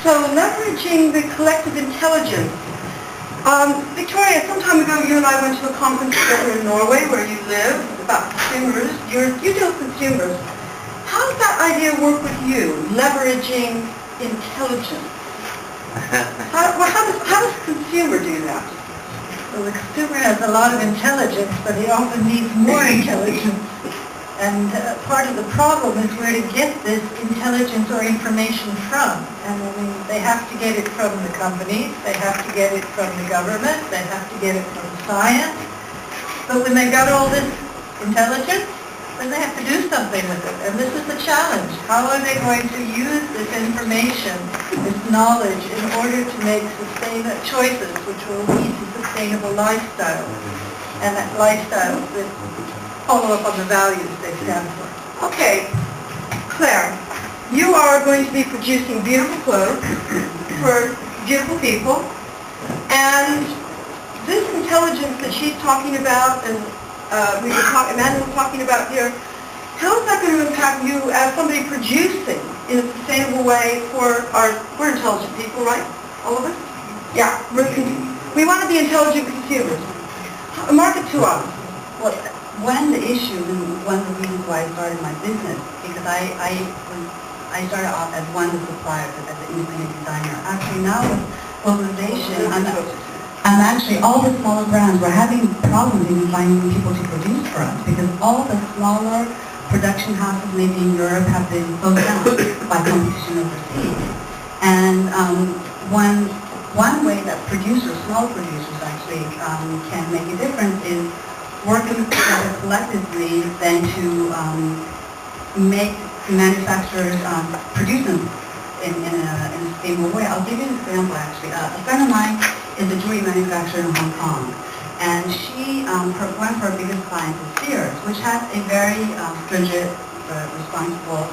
So leveraging the collective intelligence. Victoria, some time ago you and I went to a conference together in Norway where you live about consumers. You deal with consumers. How does that idea work with you, leveraging intelligence? How does the consumer do that? Well, the consumer has a lot of intelligence, but he often needs more intelligence. And part of the problem is where to get this intelligence or information from. And I mean, they have to get it from the companies, they have to get it from the government, they have to get it from science. But when they've got all this intelligence, then they have to do something with it. And this is the challenge. How are they going to use this information, this knowledge, in order to make sustainable choices which will lead to sustainable lifestyles? And that lifestyles that follow up on the values they stand for. Okay, Claire, you are going to be producing beautiful clothes for beautiful people, and this intelligence that she's talking about, and Amanda was talking about here, how is that going to impact you as somebody producing in a sustainable way for we're intelligent people, right? All of us? Yeah, we want to be intelligent consumers. Market to us. Well, one of the issues and one of the reasons why I started my business, because I started off as one of the suppliers, as an independent designer. Actually now with globalization, I'm actually, all the smaller brands, we're having problems in finding people to produce for us, because all the smaller production houses maybe in Europe have been closed down by competition overseas. And one way that small producers actually can make a difference is working together collectively than to make manufacturers produce them in a stable way. I'll give you an example actually. A friend of mine is a jewelry manufacturer in Hong Kong, and one of her biggest clients is Sears, which has a very stringent, responsible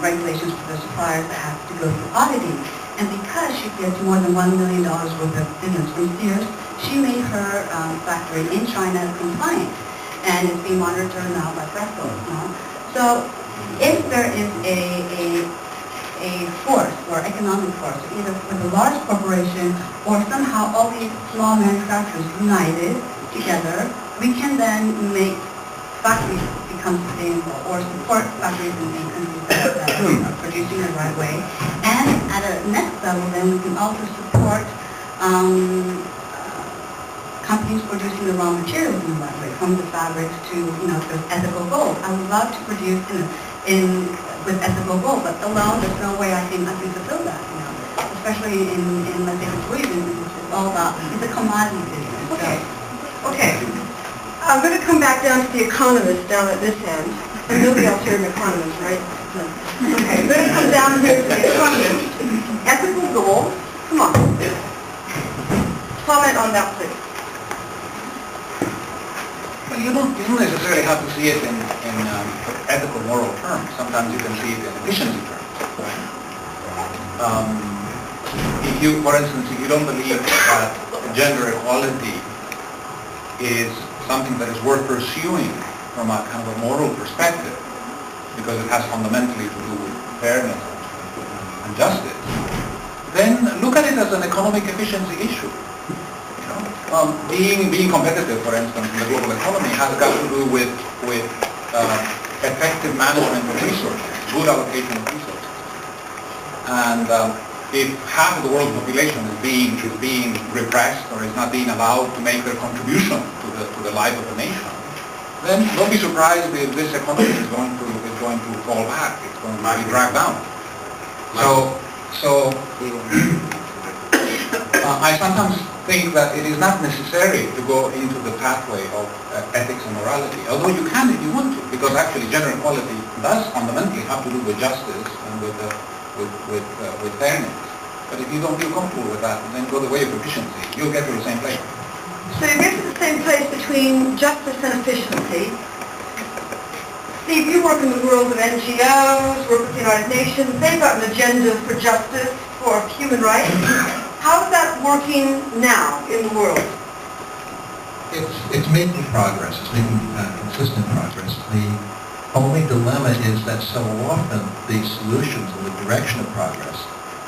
regulations for the suppliers that have to go through auditing. And because she gets more than $1 million worth of business from Sears, she made her factory in China compliant, and it's being monitored now by Brussels. So if there is a force or economic force, either with a large corporation or somehow all these small manufacturers united together, we can then make factories become sustainable or support factories in countries that are producing the right way. And at a next level, then we can also support companies producing the raw materials in the right way, from the fabrics to, there's ethical gold. I would love to produce with ethical gold, but alone there's no way I can fulfill that, especially in let's say the jewelry business, it's all about, it's a commodity business. Okay. I'm going to come back down to the economist down at this end. And nobody else here is an economist, right? No. Okay, I'm going to come down here to the economist. Ethical gold. Come on. Comment on that, please. Well, you don't necessarily have to see it in ethical, moral terms. Sometimes you can see it in efficiency terms. For instance, if you don't believe that gender equality is something that is worth pursuing from a kind of a moral perspective, because it has fundamentally to do with fairness and justice, then look at it as an economic efficiency issue. Being competitive, for instance, in the global economy has got to do with effective management of resources, good allocation of resources. And if half of the world's population is being repressed or is not being allowed to make their contribution to the life of the nation, then don't be surprised if this economy is going to fall back. It's going to be dragged down. So I sometimes think that it is not necessary to go into the pathway of ethics and morality, although you can if you want to, because actually gender equality does fundamentally have to do with justice and with fairness. But if you don't feel comfortable with that, then go the way of efficiency. You'll get to the same place. So you get to the same place between justice and efficiency. Steve, you work in the world of NGOs, work with the United Nations. They've got an agenda for justice, for human rights. How's that working now in the world? It's making progress. It's making consistent progress. The only dilemma is that so often the solutions and the direction of progress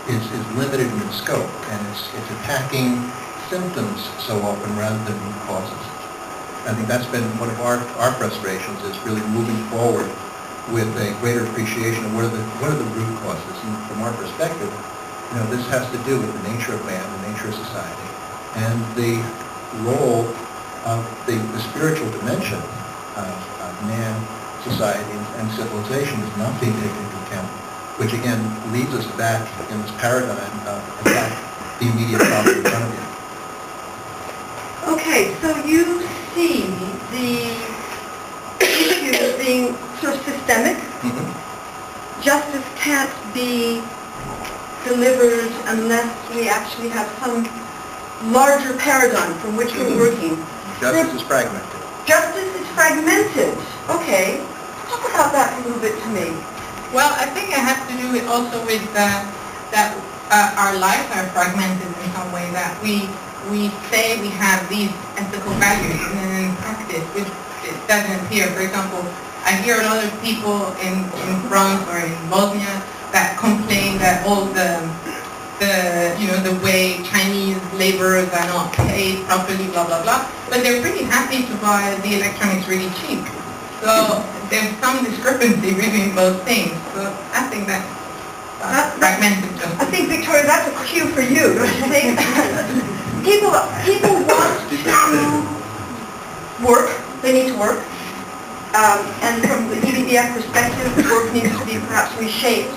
is limited in its scope, and it's attacking symptoms so often rather than root causes. I think that's been one of our frustrations, is really moving forward with a greater appreciation of what are the root causes. And from our perspective, this has to do with the nature of man, the nature of society, and the role of the spiritual dimension of man, society, and civilization is not being taken into account, which again leads us back in this paradigm of, in fact, the immediate problem in front of you. Okay, so you see the issue as being sort of systemic. Justice can't be delivered unless we actually have some larger paradigm from which we're working. Justice is fragmented. Justice is fragmented. Okay. Talk about that a little bit to me. Well, I think it has to do also with that our lives are fragmented in some way, that we say we have these ethical values, and then in practice it doesn't appear. For example, I hear a lot of people in France or in Bosnia that complain that all the way Chinese laborers are not paid properly, blah blah blah, but they're pretty happy to buy the electronics really cheap. So there's some discrepancy between both things. So I think that's fragmented justice. I think, Victoria, that's a cue for you, don't you think? People want to work. They need to work. And from the EBBF perspective, work needs to be perhaps reshaped